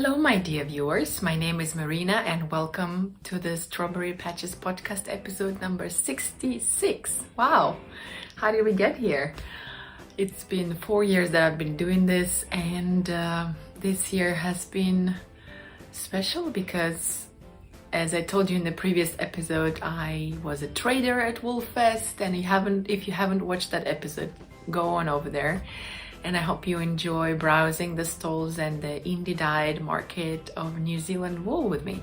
Hello, my dear viewers. My name is Marina and welcome to the Strawberry Patches podcast episode number 66. Wow, how did we get here? It's been 4 years that I've been doing this, and this year has been special because, as I told you in the previous episode, I was a trader at Woolfest, and if you haven't watched that episode, go on over there. And I hope you enjoy browsing the stalls and the indie-dyed market of New Zealand wool with me.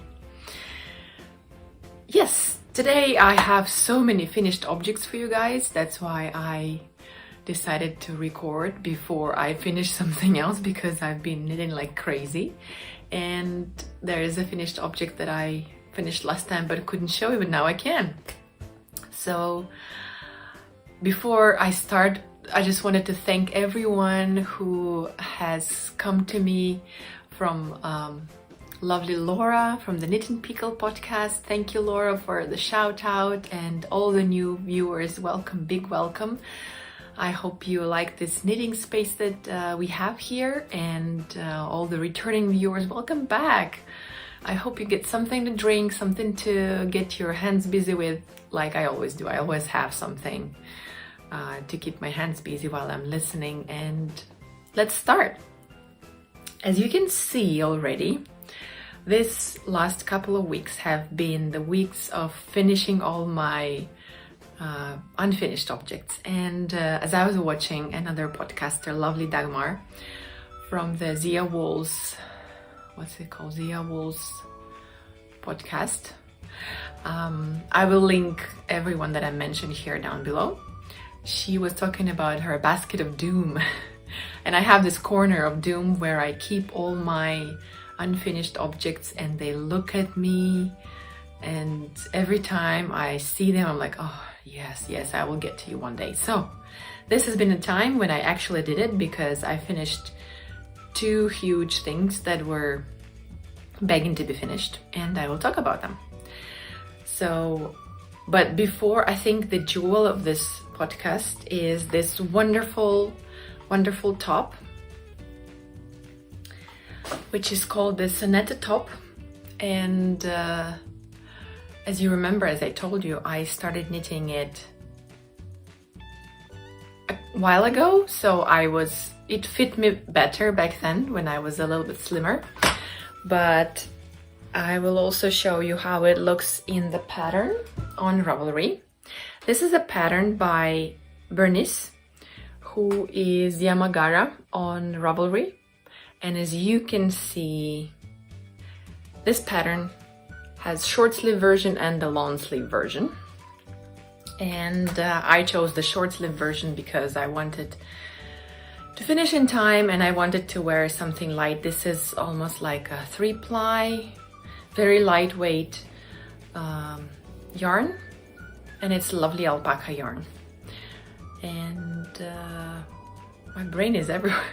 Yes, today I have so many finished objects for you guys. That's why I decided to record before I finish something else, because I've been knitting like crazy. And there is a finished object that I finished last time but couldn't show you, but now I can. So before I start, I just wanted to thank everyone who has come to me, from lovely Laura from the Knit and Pickle podcast. Thank you, Laura, for the shout out, and all the new viewers, welcome, big welcome. I hope you like this knitting space that we have here, and all the returning viewers, welcome back. I hope you get something to drink, something to get your hands busy with, like I always do. I always have something to keep my hands busy while I'm listening, and let's start. As you can see already, this last couple of weeks have been the weeks of finishing all my unfinished objects. And as I was watching another podcaster, lovely Dagmar from the Zia Wools, what's it called? Zia Wools podcast. I will link everyone that I mentioned here down below. She was talking about her basket of doom. And I have this corner of doom where I keep all my unfinished objects, and they look at me, and every time I see them I'm like, oh yes, I will get to you one day. So this has been a time when I actually did it, because I finished 2 huge things that were begging to be finished, and I will talk about them. So, but before, I think the jewel of this podcast is this wonderful top, which is called the Sonetta top. And as you remember, as I told you, I started knitting it a while ago, so it fit me better back then when I was a little bit slimmer. But I will also show you how it looks in the pattern on Ravelry. This is a pattern by Bernice, who is Yamagara on Ravelry. And as you can see, this pattern has short sleeve version and the long sleeve version. And I chose the short sleeve version because I wanted to finish in time, and I wanted to wear something light. This is almost like a 3-ply, very lightweight yarn, and it's lovely alpaca yarn. And my brain is everywhere.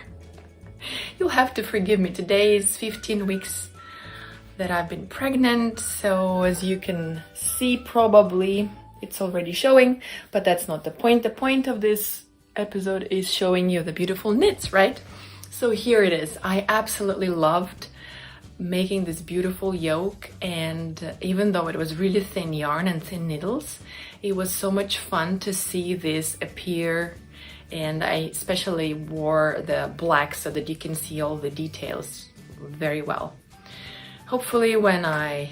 You'll have to forgive me. Today is 15 weeks that I've been pregnant, so as you can see, probably it's already showing, but that's not the point. The point of this episode is showing you the beautiful knits, right? So here it is. I absolutely loved making this beautiful yoke, and even though it was really thin yarn and thin needles, it was so much fun to see this appear. And I especially wore the black so that you can see all the details very well. Hopefully when I've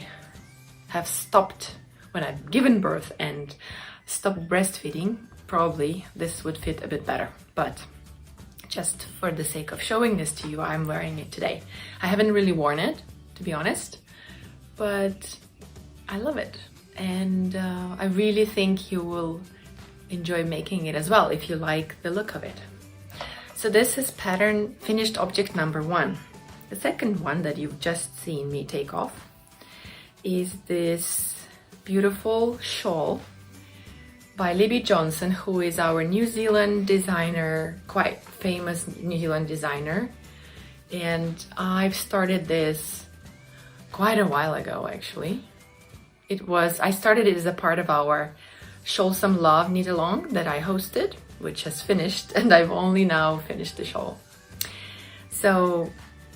given birth and stopped breastfeeding, probably this would fit a bit better. But just for the sake of showing this to you, I'm wearing it today. I haven't really worn it, to be honest, but I love it. And I really think you will enjoy making it as well if you like the look of it. So this is pattern finished object number 1. The second one that you've just seen me take off is this beautiful shawl by Libby Johnson, who is our New Zealand designer, quite famous New Zealand designer. And I've started this quite a while ago, actually. I started it as a part of our Shawl Some Love knit along that I hosted, which has finished, and I've only now finished the shawl. So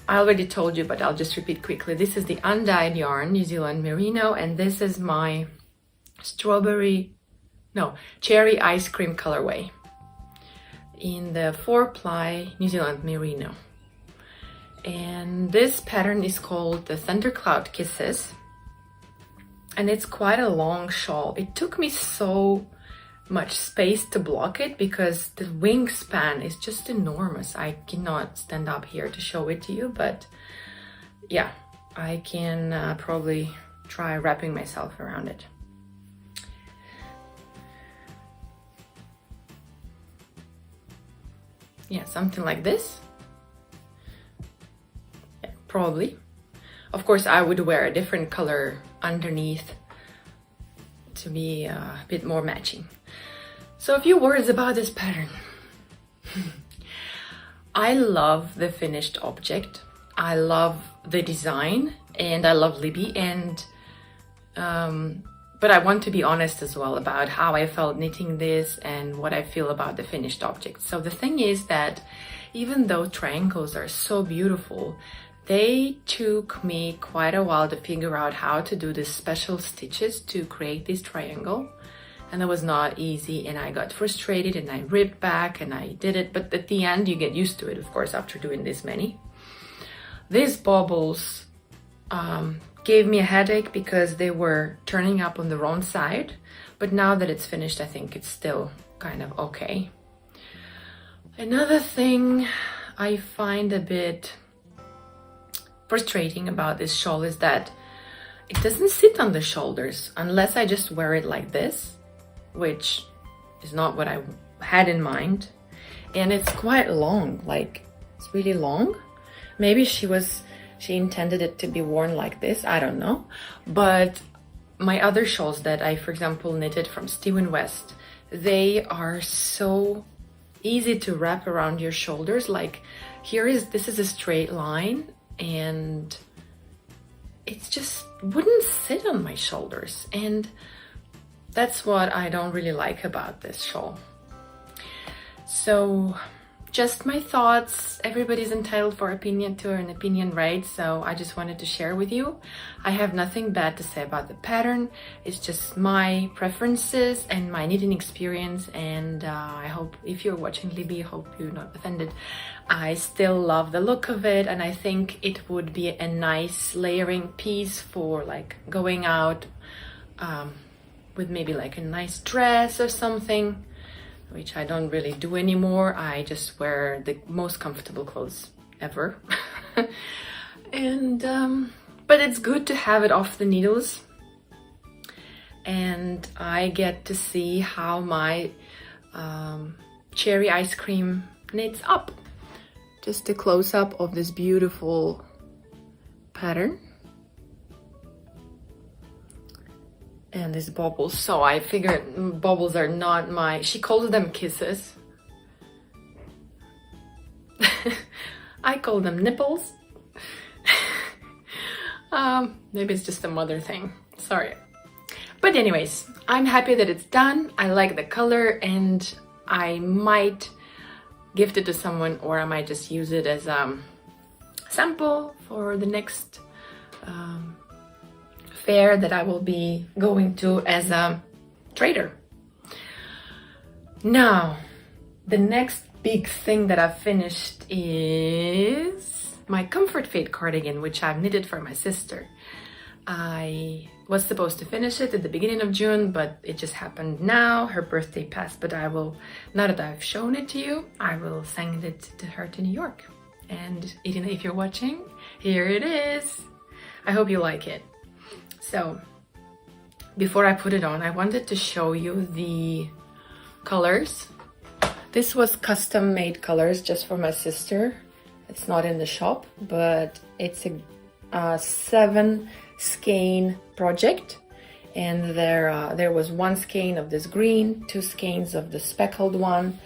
I already told you, but I'll just repeat quickly. This is the undyed yarn, New Zealand Merino, and this is my cherry ice cream colorway in the 4-ply New Zealand Merino. And this pattern is called the Thundercloud Kisses, and it's quite a long shawl. It took me so much space to block it because the wingspan is just enormous. I cannot stand up here to show it to you, but yeah, I can probably try wrapping myself around it. Yeah, something like this. Yeah, probably. Of course, I would wear a different color underneath to be a bit more matching. So a few words about this pattern. I love the finished object. I love the design and I love Libby, and but I want to be honest as well about how I felt knitting this and what I feel about the finished object. So the thing is that even though triangles are so beautiful, they took me quite a while to figure out how to do the special stitches to create this triangle. And that was not easy, and I got frustrated and I ripped back and I did it, but at the end you get used to it, of course, after doing this many. These bobbles gave me a headache because they were turning up on the wrong side, but now that it's finished, I think it's still kind of okay. Another thing I find a bit frustrating about this shawl is that it doesn't sit on the shoulders unless I just wear it like this, which is not what I had in mind. And it's quite long, like it's really long. Maybe she intended it to be worn like this, I don't know. But my other shawls that I, for example, knitted from Steven West, they are so easy to wrap around your shoulders. Like this is a straight line and it just wouldn't sit on my shoulders. And that's what I don't really like about this shawl. So just my thoughts. Everybody's entitled for opinion to an opinion, right? So I just wanted to share with you. I have nothing bad to say about the pattern. It's just my preferences and my knitting experience. And I hope if you're watching Libby, I hope you're not offended. I still love the look of it, and I think it would be a nice layering piece for like going out with maybe like a nice dress or something, which I don't really do anymore. I just wear the most comfortable clothes ever. And but it's good to have it off the needles, and I get to see how my cherry ice cream knits up. Just a close-up of this beautiful pattern and these bobbles. So I figured bobbles are not my, she calls them kisses. I call them nipples. Maybe it's just a mother thing, sorry. But anyways, I'm happy that it's done. I like the color, and I might gift it to someone, or I might just use it as a sample for the next fair that I will be going to as a trader. Now, the next big thing that I've finished is my Comfort Fade cardigan, which I've knitted for my sister. I was supposed to finish it at the beginning of June, but it just happened now. Her birthday passed, but I will, now that I've shown it to you, I will send it to her to New York. And Irina, if you're watching, here it is. I hope you like it. So before I put it on, I wanted to show you the colors. This was custom made colors just for my sister. It's not in the shop, but it's a 7 skein project, and there was 1 skein of this green, 2 skeins of the speckled one,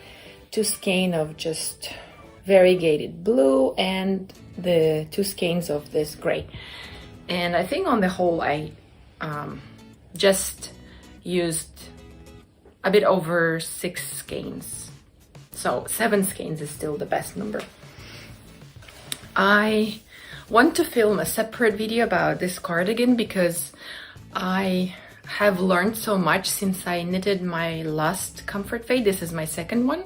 2 skein of just variegated blue, and the 2 skeins of this gray. And I think on the whole I just used a bit over 6 skeins, so 7 skeins is still the best number. I want to film a separate video about this cardigan because I have learned so much since I knitted my last comfort fade. This is my second one,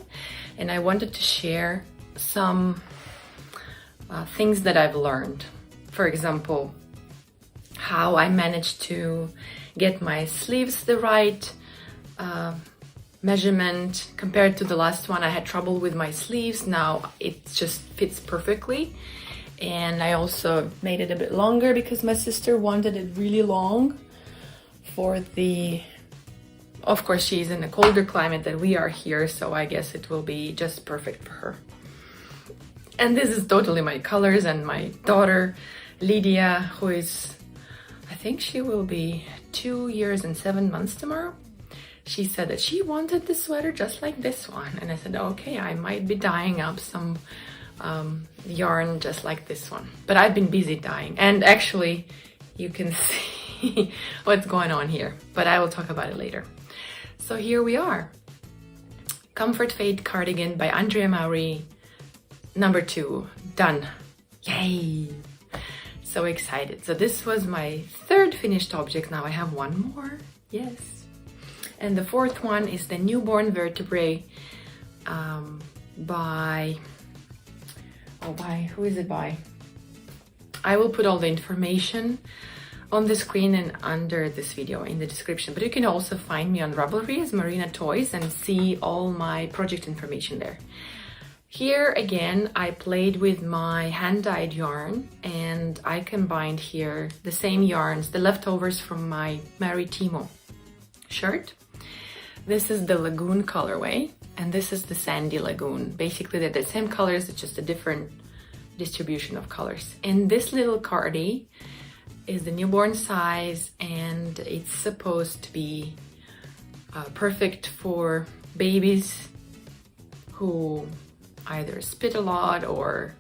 and I wanted to share some things that I've learned. For example, how I managed to get my sleeves the right measurement compared to the last one. I had trouble with my sleeves. Now it just fits perfectly. And I also made it a bit longer because my sister wanted it really long for the, of course she's in a colder climate than we are here, so I guess it will be just perfect for her. And this is totally my colors, and my daughter Lydia, who is, I think she will be 2 years and 7 months tomorrow. She said that she wanted the sweater just like this one, and I said, okay, I might be dyeing up some yarn just like this one, but I've been busy dyeing, and actually you can see what's going on here, but I will talk about it later. So here we are, Comfort Fade Cardigan by Andrea Maury, number 2, done. Yay! So excited. So this was my third finished object. Now I have one more. Yes. And the fourth one is the Newborn Vertebrae by who is it by? I will put all the information on the screen and under this video in the description, but you can also find me on Ravelry as MarinaToys and see all my project information there. Here again, I played with my hand-dyed yarn, and I combined here the same yarns, the leftovers from my Maritimo shirt. This is the Lagoon colorway, and this is the Sandy Lagoon. Basically, they're the same colors, it's just a different distribution of colors. And this little cardi is the newborn size, and it's supposed to be perfect for babies who either spit a lot or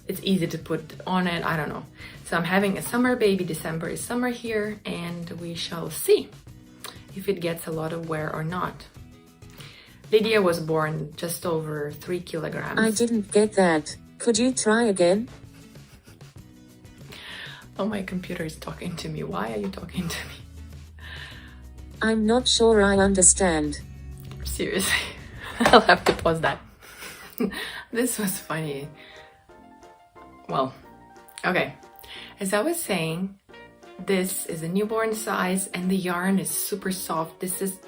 it's easy to put on it, I don't know. So I'm having a summer baby. December is summer here, and we shall see if it gets a lot of wear or not. Lydia was born just over 3 kilograms. I didn't get that. Could you try again? Oh, my computer is talking to me. Why are you talking to me? I'm not sure I understand. Seriously, I'll have to pause that. This was funny. Well, okay. As I was saying, this is a newborn size and the yarn is super soft. This is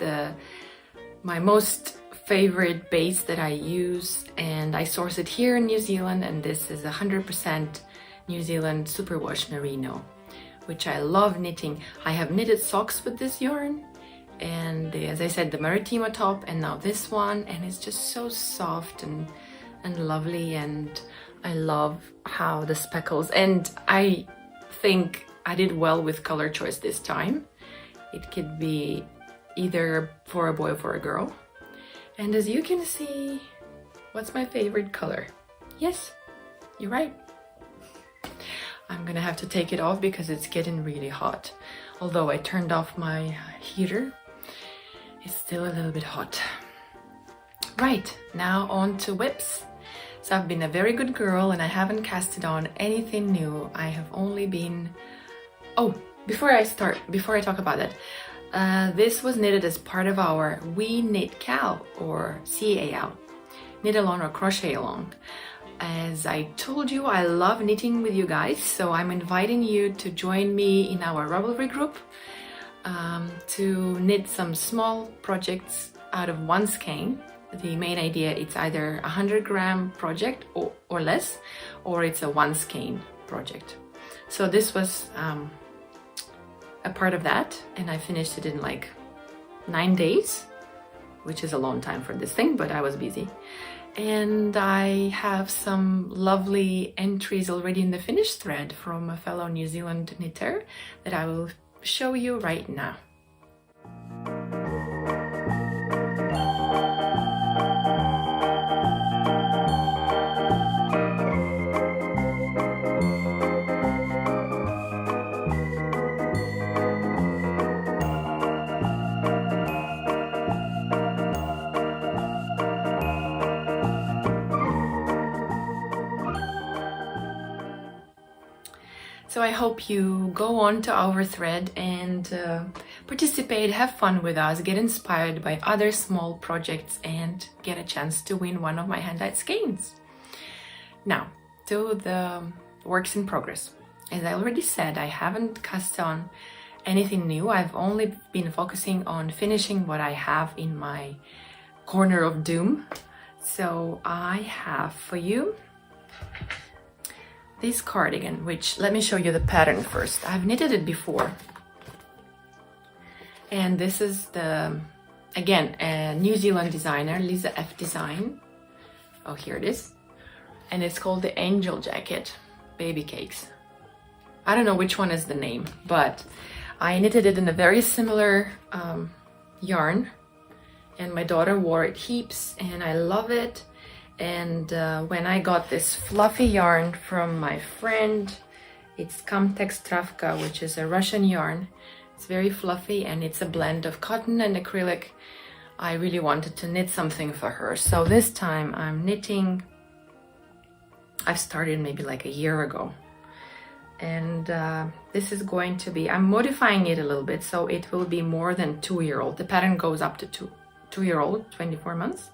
my most favorite base that I use, and I source it here in New Zealand, and this is 100% New Zealand superwash merino, which I love knitting. I have knitted socks with this yarn, and as I said, the Maritimo top, and now this one, and it's just so soft and lovely, and I love how the speckles, and I think I did well with color choice this time. It could be either for a boy or for a girl. And as you can see, what's my favorite color? Yes, you're right. I'm gonna have to take it off because it's getting really hot. Although I turned off my heater, it's still a little bit hot. Right, now on to whips. So I've been a very good girl and I haven't casted on anything new. I have only been... Oh, before I talk about that, this was knitted as part of our We Knit Cal, or CAL, knit along or crochet along. As I told you, I love knitting with you guys, so I'm inviting you to join me in our Ravelry group to knit some small projects out of one skein. The main idea, it's either a 100-gram project or less, or it's a one skein project. So this was a part of that, and I finished it in like 9 days, which is a long time for this thing, but I was busy. And I have some lovely entries already in the finished thread from a fellow New Zealand knitter that I will show you right now. So I hope you go on to our thread and participate, have fun with us, get inspired by other small projects, and get a chance to win one of my hand-dyed skeins. Now, to the works in progress. As I already said, I haven't cast on anything new. I've only been focusing on finishing what I have in my corner of doom. So I have for you this cardigan, which, let me show you the pattern first. I've knitted it before. And this is the, again, a New Zealand designer, Lisa F. Design. Oh, here it is. And it's called the Angel Jacket Baby Cakes. I don't know which one is the name, but I knitted it in a very similar yarn, and my daughter wore it heaps and I love it. And when I got this fluffy yarn from my friend, it's Kamtex Travka, which is a Russian yarn. It's very fluffy and it's a blend of cotton and acrylic. I really wanted to knit something for her. So this time I'm knitting, I've started maybe like a year ago. And this is going to be, I'm modifying it a little bit, so it will be more than 2-year-old. The pattern goes up to 2-year-old, 24 months,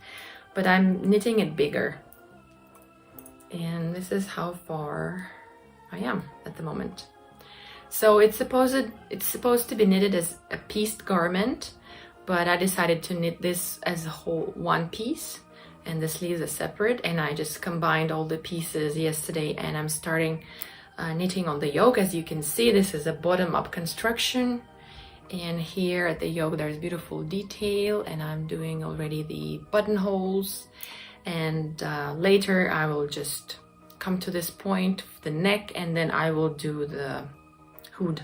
but I'm knitting it bigger. And this is how far I am at the moment. So it's supposed to be knitted as a pieced garment, but I decided to knit this as a whole one piece, and the sleeves are separate, and I just combined all the pieces yesterday, and I'm starting knitting on the yoke. As you can see, this is a bottom-up construction, and here at the yoke there's beautiful detail, and I'm doing already the buttonholes, and later I will just come to this point, the neck, and then I will do the hood,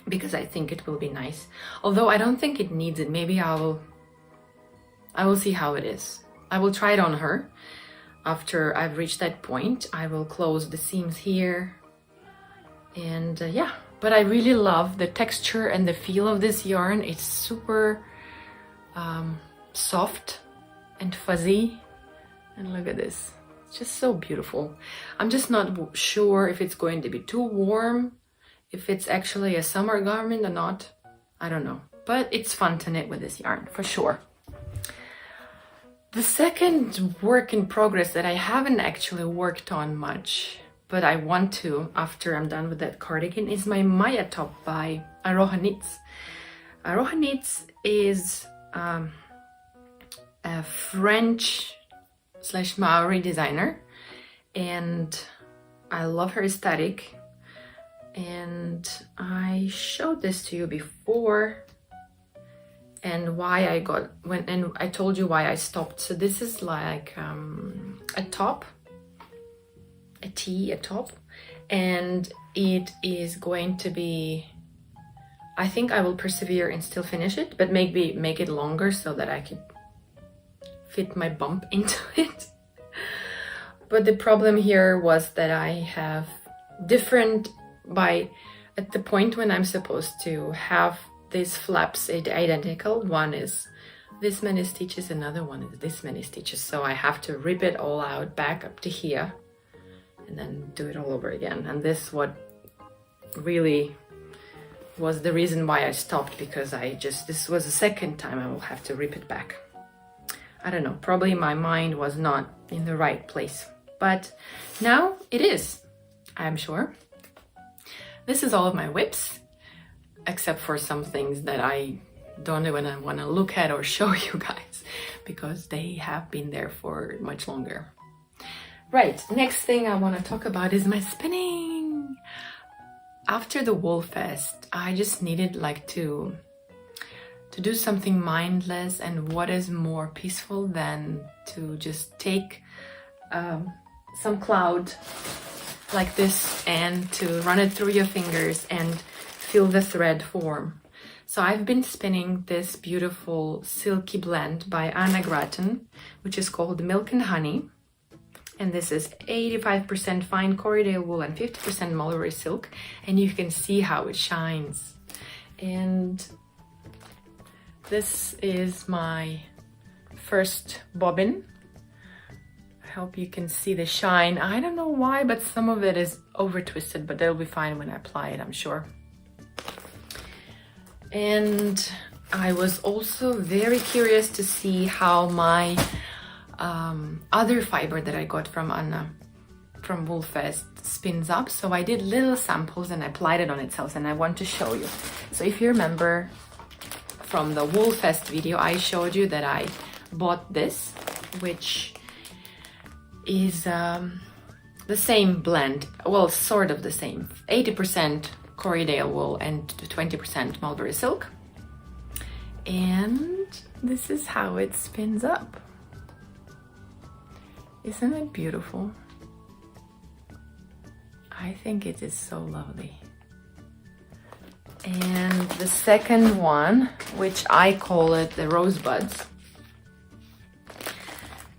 because I think it will be nice. Although I don't think it needs it. Maybe I will see how it is. I will try it on her. After I've reached that point, I will close the seams here. And yeah, but I really love the texture and the feel of this yarn. It's super soft and fuzzy. And look at this. It's just so beautiful. I'm just not sure if it's going to be too warm, if it's actually a summer garment or not. I don't know. But it's fun to knit with this yarn, for sure. The second work in progress that I haven't actually worked on much, but I want to after I'm done with that cardigan, is my Maya top by Aroha Knits. Aroha Knits is a French/Maori designer, and I love her aesthetic. And I showed this to you before, and why I got, and I told you why I stopped. So this is like a top, a top, and it is going to be, I think I will persevere and still finish it, but maybe make it longer so that I could fit my bump into it. But the problem here was that I have different, at the point when I'm supposed to have these flaps identical, one is this many stitches, another one is this many stitches, so I have to rip it all out back up to here and then do it all over again. And this what really was the reason why I stopped, because this was the second time I will have to rip it back. I don't know, probably my mind was not in the right place, but now it is, I'm sure. This is all of my whips, except for some things that I don't even want to look at or show you guys, because they have been there for much longer. Right, next thing I want to talk about is my spinning. After the Wool Fest, I just needed like to do something mindless, and what is more peaceful than to just take some cloud like this and to run it through your fingers and feel the thread form. So I've been spinning this beautiful silky blend by Anna Grattan, which is called Milk and Honey. And this is 85% fine Corriedale wool and 50% mulberry silk. And you can see how it shines. And this is my first bobbin. hope you can see the shine. I don't know why, but some of it is over twisted, but that'll be fine when I apply it, I'm sure. And I was also very curious to see how my other fiber that I got from Anna from Woolfest spins up. So I did little samples and I applied it on itself, and I want to show you. So if you remember from the Woolfest video, I showed you that I bought this, which is the same blend, well, sort of the same, 80% Corriedale wool and 20% mulberry silk. And this is how it spins up. Isn't it beautiful? I think it is so lovely. And the second one, which I call it the rosebuds,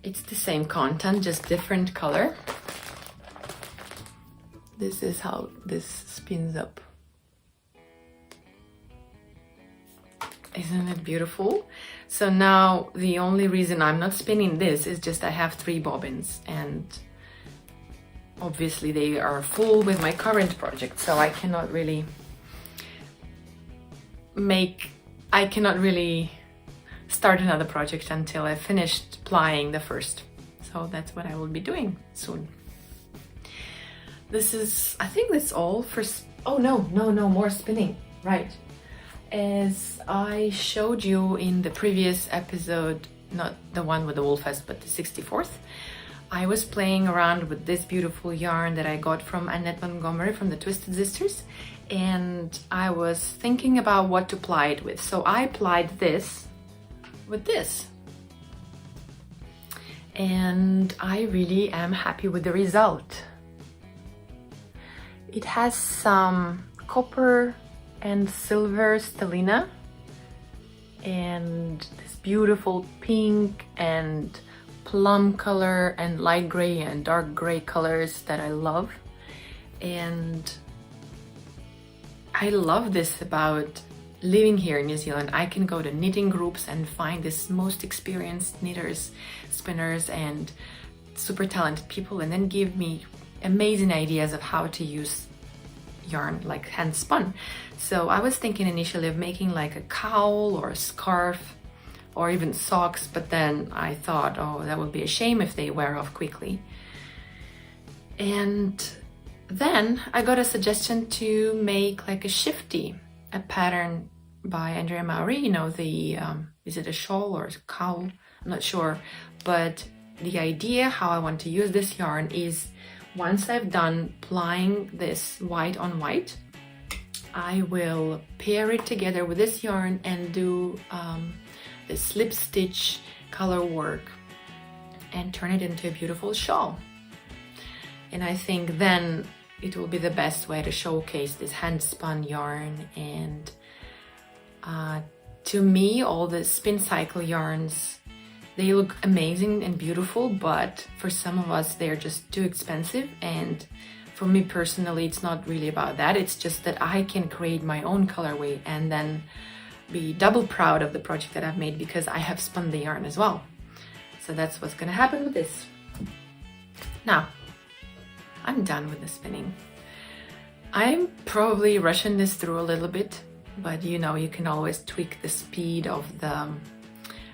it's the same content, just different color. This is how this spins up. Isn't it beautiful? So now the only reason I'm not spinning this is just I have 3 bobbins, and obviously they are full with my current project, so I cannot really start another project until I've finished plying the first. So that's what I will be doing soon. This is, I think that's all for, oh no, more spinning, right. As I showed you in the previous episode, not the one with the Woolfest, but the 64th, I was playing around with this beautiful yarn that I got from Annette Montgomery from the Twisted Sisters, and I was thinking about what to ply it with. So I plied this with this, and I really am happy with the result. It has some copper and silver stellina and this beautiful pink and plum color and light gray and dark gray colors that I love. And I love this about living here in New Zealand. I can go to knitting groups and find this most experienced knitters, spinners and super talented people, and then give me amazing ideas of how to use yarn like hand spun. So I was thinking initially of making like a cowl or a scarf or even socks, but then I thought, oh, that would be a shame if they wear off quickly. And then I got a suggestion to make like a shifty, a pattern by Andrea Maury, you know, the is it a shawl or a cowl? I'm not sure, but the idea how I want to use this yarn is, once I've done plying this white on white, I will pair it together with this yarn and do the slip stitch color work and turn it into a beautiful shawl. And I think then it will be the best way to showcase this hand spun yarn. And to me, all the spin cycle yarns, they look amazing and beautiful, but for some of us they're just too expensive. And for me personally, it's not really about that. It's just that I can create my own colorway and then be double proud of the project that I've made because I have spun the yarn as well. So that's what's gonna happen with this. Now, I'm done with the spinning. I'm probably rushing this through a little bit, but you know, you can always tweak the speed of the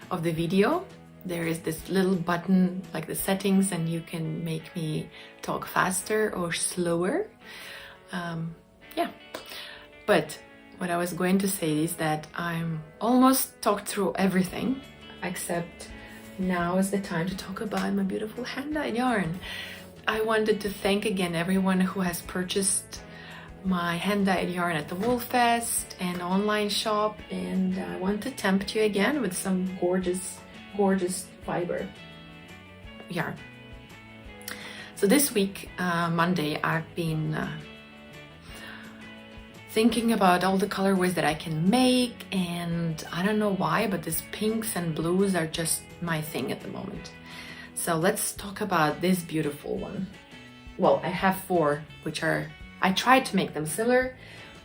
video. There is this little button, like the settings, and you can make me talk faster or slower. Yeah, but what I was going to say is that I'm almost talked through everything, except now is the time to talk about my beautiful hand-dyed yarn. I wanted to thank again everyone who has purchased my hand-dyed yarn at the Woolfest and online shop, and I want to tempt you again with some gorgeous fiber yarn. So this week, Monday, I've been thinking about all the colorways that I can make, and I don't know why, but these pinks and blues are just my thing at the moment. So let's talk about this beautiful one. Well, I have 4, which are, I tried to make them similar,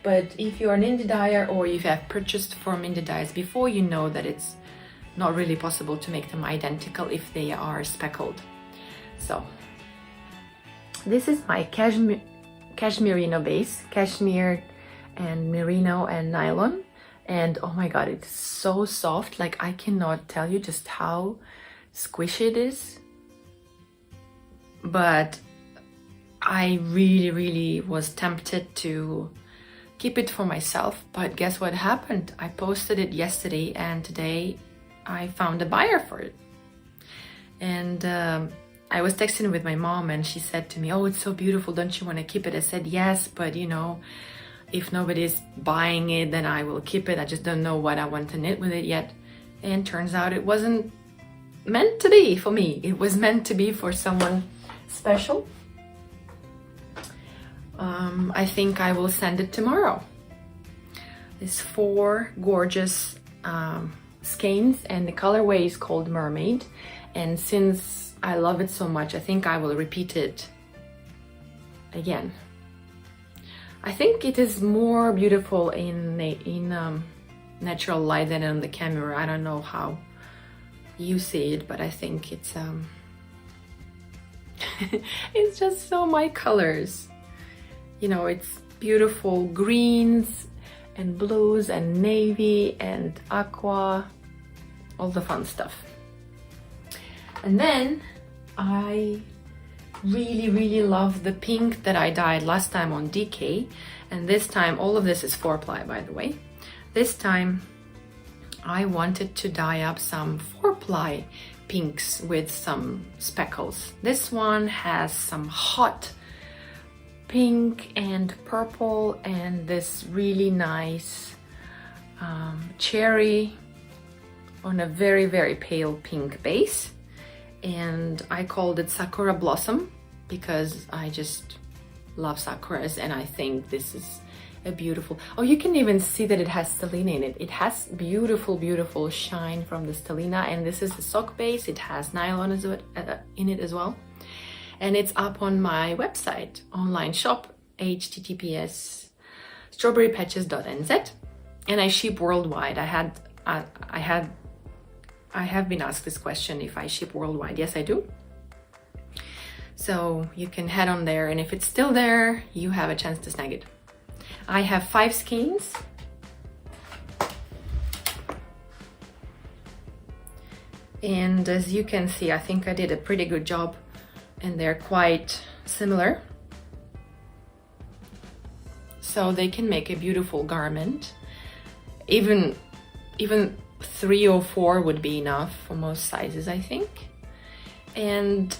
but if you're an indie dyer or if you have purchased from indie dyers before, you know that it's not really possible to make them identical if they are speckled. So this is my cashmerino base, cashmere and merino and nylon, and oh my god, it's so soft. Like, I cannot tell you just how squishy it is, but I really was tempted to keep it for myself. But guess what happened? I posted it yesterday and today I found a buyer for it. And I was texting with my mom and she said to me, oh, it's so beautiful, don't you want to keep it? I said yes, but you know, if nobody's buying it, then I will keep it. I just don't know what I want to knit with it yet. And turns out it wasn't meant to be for me. It was meant to be for someone special. I think I will send it tomorrow. There's 4 gorgeous skeins and the colorway is called Mermaid. And since I love it so much, I think I will repeat it again. I think it is more beautiful in natural light than on the camera. I don't know how you see it, but I think it's it's just so my colors. You know, it's beautiful greens and blues and navy and aqua, all the fun stuff. And then I really love the pink that I dyed last time on DK, and this time, all of this is 4-ply by the way. This time I wanted to dye up some 4-ply pinks with some speckles. This one has some hot pink and purple and this really nice cherry on a very pale pink base. And I called it Sakura Blossom because I just love sakuras, and I think this is a beautiful... Oh, you can even see that it has stellina in it. It has beautiful shine from the stellina, and this is the sock base. It has nylon in it as well. And it's up on my website, online shop, https strawberrypatches.nz, and I ship worldwide. I have been asked this question if I ship worldwide. Yes, I do. So you can head on there, and if it's still there, you have a chance to snag it. I have 5 skeins. And as you can see, I think I did a pretty good job, and they're quite similar. So they can make a beautiful garment. Even 3 or 4 would be enough for most sizes, I think. And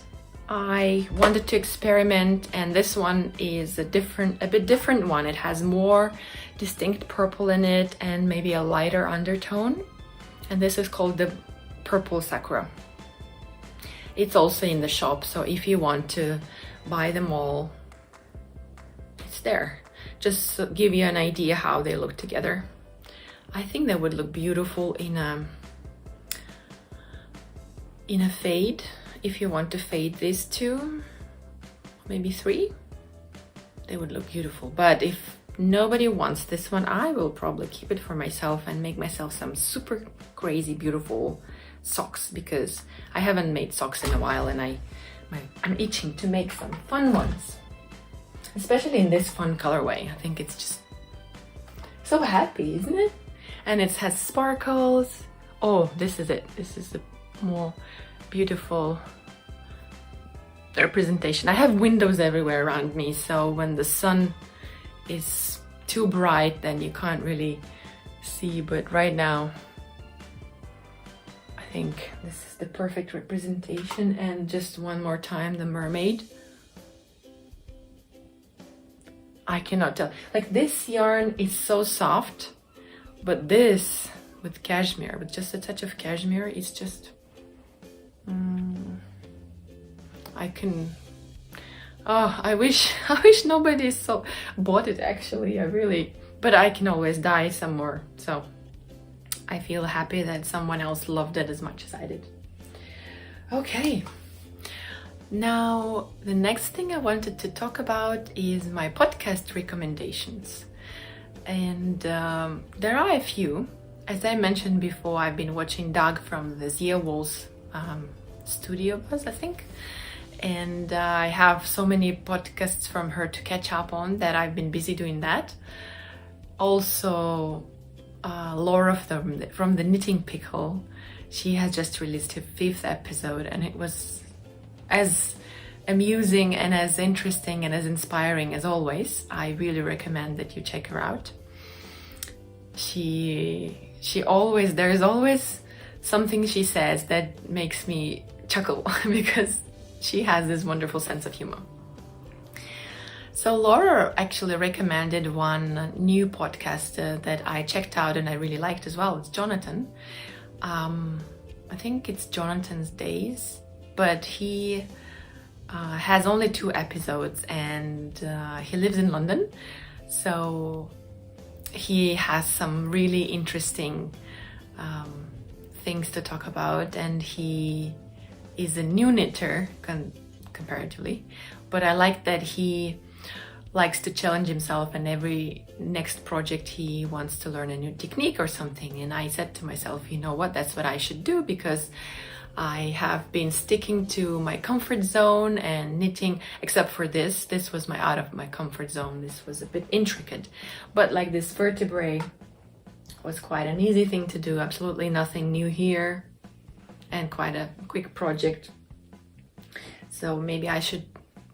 I wanted to experiment, and this one is a bit different one. It has more distinct purple in it and maybe a lighter undertone. And this is called the Purple Sakura. It's also in the shop, so if you want to buy them all, it's there. Just to give you an idea how they look together. I think they would look beautiful in a fade. If you want to fade these 2, maybe 3, they would look beautiful. But if nobody wants this one, I will probably keep it for myself and make myself some super crazy beautiful socks, because I haven't made socks in a while, and I'm itching to make some fun ones, especially in this fun colorway. I think it's just so happy, isn't it? And it has sparkles. Oh, this is it. This is the more beautiful representation. I have windows everywhere around me, so when the sun is too bright, then you can't really see, but right now I think this is the perfect representation. And just one more time, the mermaid. I cannot tell, like, this yarn is so soft, but this with cashmere, with just a touch of cashmere, it's just I wish nobody bought it, actually. But I can always dye some more, so I feel happy that someone else loved it as much as I did. Okay, now the next thing I wanted to talk about is my podcast recommendations. And there are a few. As I mentioned before, I've been watching Doug from the Zia Walls Studio Buzz, I think. and I have so many podcasts from her to catch up on that I've been busy doing that. Also, Laura from the Knitting Pickle, she has just released her 5th episode, and it was as amusing and as interesting and as inspiring as always. I really recommend that you check her out. There is always something she says that makes me chuckle because she has this wonderful sense of humor. So Laura actually recommended one new podcast that I checked out and I really liked as well. It's Jonathan. I think it's Jonathan's Days, but he has only 2 episodes, and he lives in London. So he has some really interesting things to talk about, and he is a new knitter comparatively, but I like that he likes to challenge himself, and every next project he wants to learn a new technique or something. And I said to myself, you know what, that's what I should do, because I have been sticking to my comfort zone and knitting, except for this was out of my comfort zone. This was a bit intricate, but like this vertebrae was quite an easy thing to do, absolutely nothing new here, and quite a quick project. So maybe I should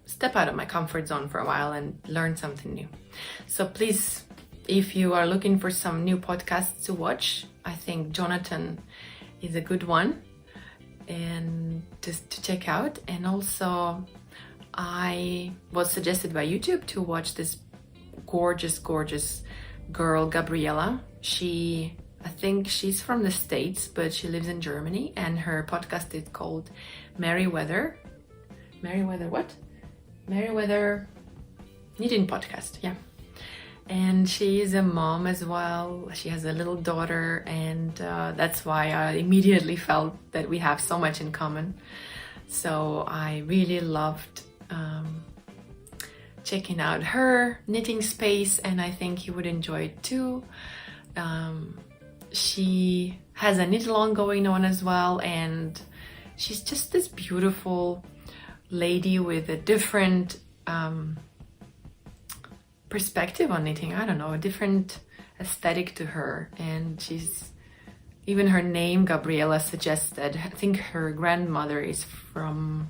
step out of my comfort zone for a while and learn something new. So please, if you are looking for some new podcasts to watch, I think Jonathan is a good one and just to check out. And also I was suggested by YouTube to watch this gorgeous girl, Gabriella. I think she's from the States, but she lives in Germany, and her podcast is called Merriweather Knitting Podcast, yeah. And she is a mom as well. She has a little daughter, and that's why I immediately felt that we have so much in common. So I really loved checking out her knitting space, and I think you would enjoy it too. She has a knit along going on as well, and she's just this beautiful lady with a different perspective on knitting. I don't know, a different aesthetic to her. And even her name, Gabriella, suggests that I think her grandmother is from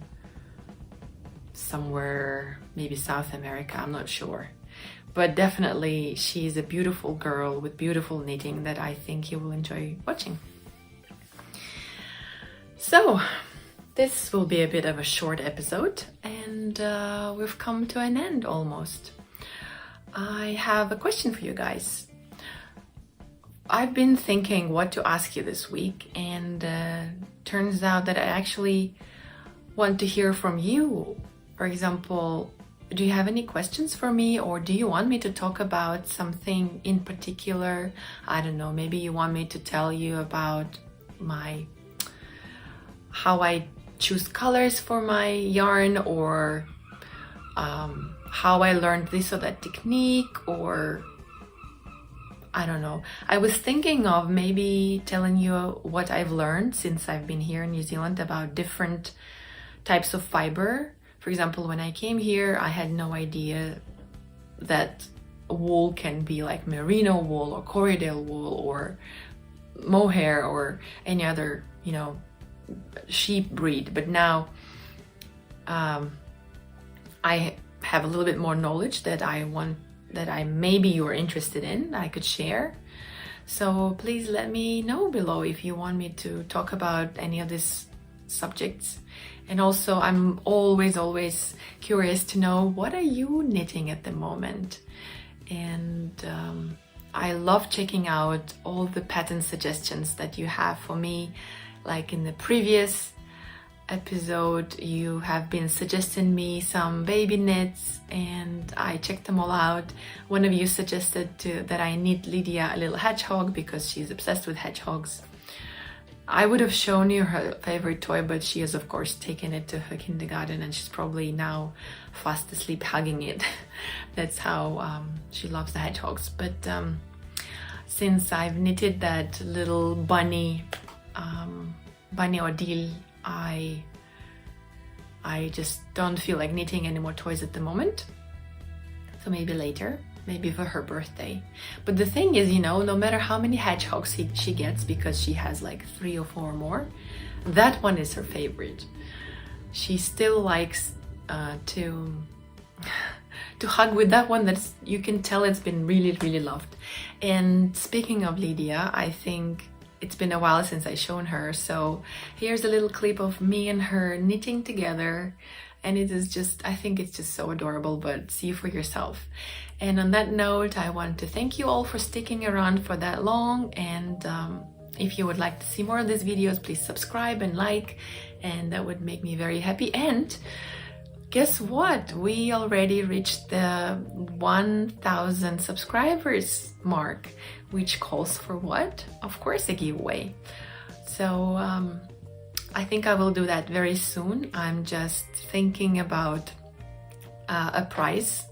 somewhere, maybe South America, I'm not sure. But definitely she's a beautiful girl with beautiful knitting that I think you will enjoy watching. So this will be a bit of a short episode, and we've come to an end almost. I have a question for you guys. I've been thinking what to ask you this week, and turns out that I actually want to hear from you. For example, do you have any questions for me, or do you want me to talk about something in particular? I don't know, maybe you want me to tell you about how I choose colors for my yarn, or how I learned this or that technique, or I don't know. I was thinking of maybe telling you what I've learned since I've been here in New Zealand about different types of fiber. For example, when I came here, I had no idea that wool can be like merino wool or Corriedale wool or mohair or any other, sheep breed. But now I have a little bit more knowledge that maybe you're interested in, I could share. So please let me know below if you want me to talk about any of these subjects. And also, I'm always curious to know, what are you knitting at the moment? And I love checking out all the pattern suggestions that you have for me. Like in the previous episode, you have been suggesting me some baby knits, and I checked them all out. One of you suggested that I knit Lydia a little hedgehog because she's obsessed with hedgehogs. I would have shown you her favorite toy, but she has of course taken it to her kindergarten, and she's probably now fast asleep hugging it. That's how she loves the hedgehogs. But since I've knitted that little bunny Odile, I I just don't feel like knitting any more toys at the moment. So maybe later, maybe for her birthday. But the thing is, you know, no matter how many hedgehogs she gets, because she has like 3 or 4 more, that one is her favorite. She still likes to hug with that one. That's, you can tell it's been really loved. And speaking of Lydia, I think it's been a while since I shown her, so here's a little clip of me and her knitting together, and it is just, I think it's just so adorable, but see for yourself. And on that note, I want to thank you all for sticking around for that long, and if you would like to see more of these videos, please subscribe and like, and that would make me very happy. And guess what? We already reached the 1,000 subscribers mark, which calls for what? Of course, a giveaway. So I think I will do that very soon. I'm just thinking about a prize,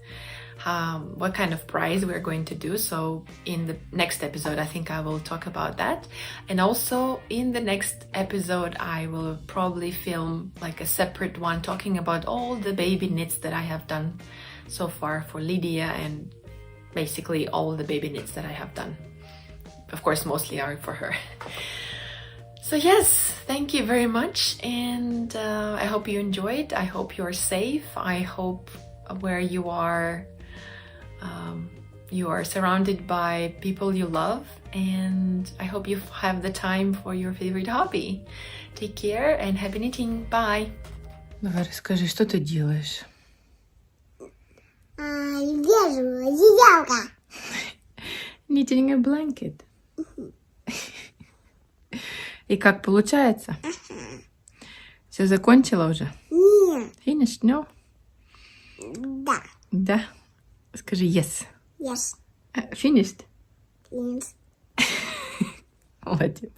what kind of prize we're going to do. So in the next episode, I think I will talk about that. And also in the next episode, I will probably film like a separate one talking about all the baby knits that I have done so far for Lydia, and basically all the baby knits that I have done. Of course, mostly are for her. So yes, thank you very much, and I hope you enjoyed. I hope you're safe. I hope where you are surrounded by people you love, and I hope you have the time for your favorite hobby. Take care and happy knitting. Bye. Давай расскажи, что ты делаешь? Вяжу одеялко. Knitting a blanket. И как получается? Все закончила уже? Нет. Finished? No? Да. Да. Скажи yes. Yes. Finished? Yes. Молодец.